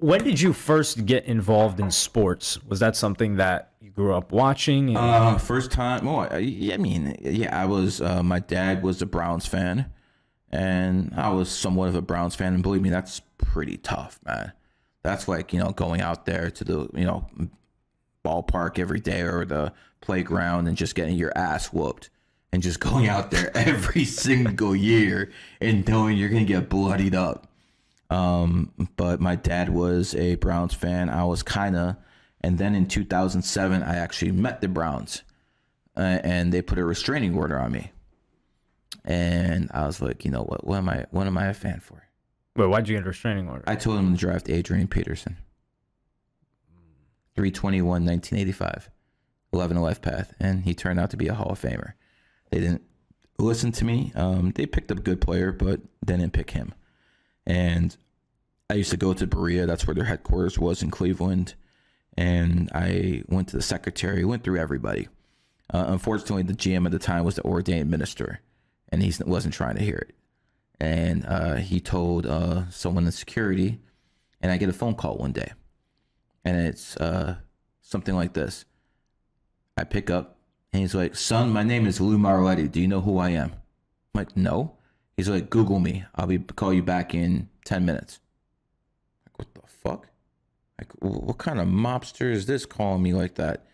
when did you first get involved in sports? Was that something that you grew up watching? First time. Well, yeah, I mean, yeah, I was. My dad was a Browns fan, and I was somewhat of a Browns fan. And believe me, that's pretty tough, man. That's like going out there to the ballpark every day or the playground and just getting your ass whooped, and just going out there every single year and knowing you're gonna get bloodied up. But my dad was a Browns fan. I was and then in 2007, I actually met the Browns, and they put a restraining order on me. And I was like, you know what? What am I a fan for? Wait, why'd you get a restraining order? I told him to draft Adrian Peterson. 321, 1985, 11 life path, and he turned out to be a Hall of Famer. They didn't listen to me. They picked up a good player, but they didn't pick him. And I used to go to Berea. That's where their headquarters was in Cleveland. And I went to the secretary, went through everybody. Unfortunately, the GM at the time was the ordained minister, and he wasn't trying to hear it. And he told someone in security, and I get a phone call one day. And it's something like this. I pick up, and he's like, "Son, my name is Lou Maroletti. Do you know who I am?" I'm like, "No." He's like, "Google me. I'll call you back in 10 minutes. Like, what the fuck? Like, what kind of mobster is this calling me like that?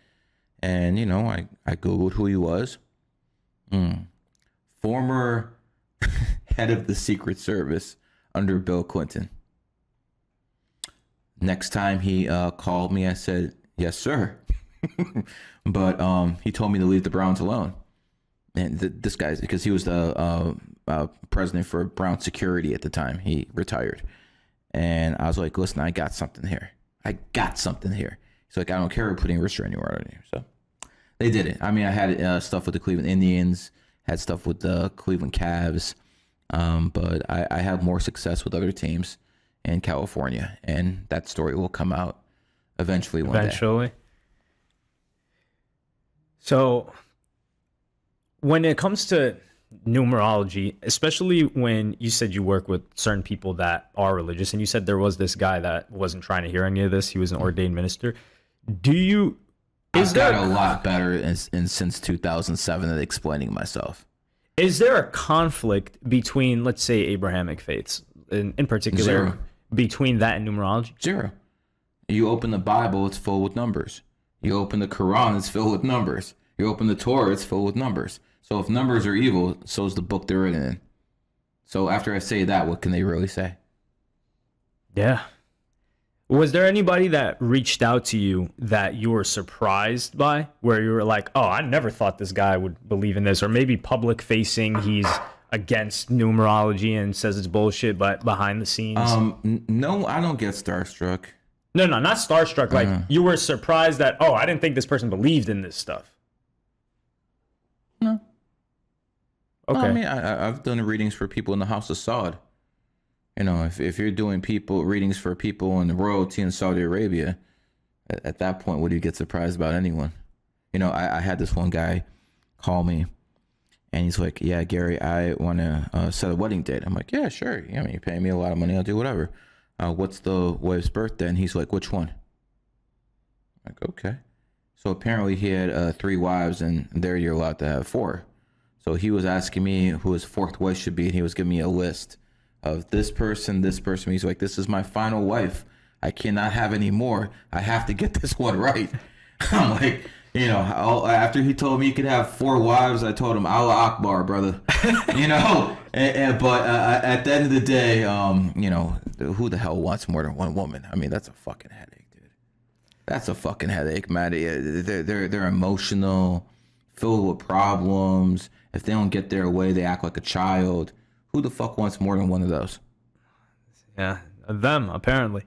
And, I Googled who he was. Former head of the Secret Service under Bill Clinton. Next time he called me, I said, "Yes, sir." But he told me to leave the Browns alone. And this guy's, because he was the president for Brown Security at the time. He retired. And I was like, "Listen, I got something here. He's like, "I don't care. We're putting a restraining order on you." So they did it. I mean, I had stuff with the Cleveland Indians, had stuff with the Cleveland Cavs. But I have more success with other teams in California, and that story will come out eventually one day. So when it comes to numerology, especially when you said you work with certain people that are religious, and you said there was this guy that wasn't trying to hear any of this, he was an ordained minister. I've got a lot better since 2007 at explaining myself. Is there a conflict between, let's say, Abrahamic faiths, in particular, Zero. between that and numerology? Zero. You open the Bible, it's full with numbers. You open the Quran, it's filled with numbers. You open the Torah, it's filled with numbers. So if numbers are evil, so is the book they're written in. So after I say that, what can they really say? Yeah. Was there anybody that reached out to you that you were surprised by, where you were like, "Oh, I never thought this guy would believe in this," or maybe public facing, he's against numerology and says it's bullshit, but behind the scenes? No, I don't get starstruck. No, not starstruck. Like, you were surprised that, "Oh, I didn't think this person believed in this stuff." No. Okay. I mean, I've done readings for people in the House of Saud. If you're doing readings for people in the royalty in Saudi Arabia, at that point, would you get surprised about anyone? I had this one guy call me, and he's like, "Yeah, Gary, I want to set a wedding date." I'm like, "Yeah, sure. I mean, you pay me a lot of money, I'll do whatever. What's the wife's birthday?" And he's like, "Which one?" I'm like, "Okay." So apparently he had 3 wives, and there you're allowed to have 4. So he was asking me who his 4th wife should be, and he was giving me a list of this person. He's like, "This is my final wife. I cannot have any more. I have to get this one right." I'm like, after he told me he could have 4 wives, I told him, "Allah Akbar, brother." But at the end of the day, who the hell wants more than one woman? I mean, that's a fucking headache, dude. That's a fucking headache, man. They're emotional, filled with problems. If they don't get their way, they act like a child. Who the fuck wants more than one of those? Yeah, them, apparently.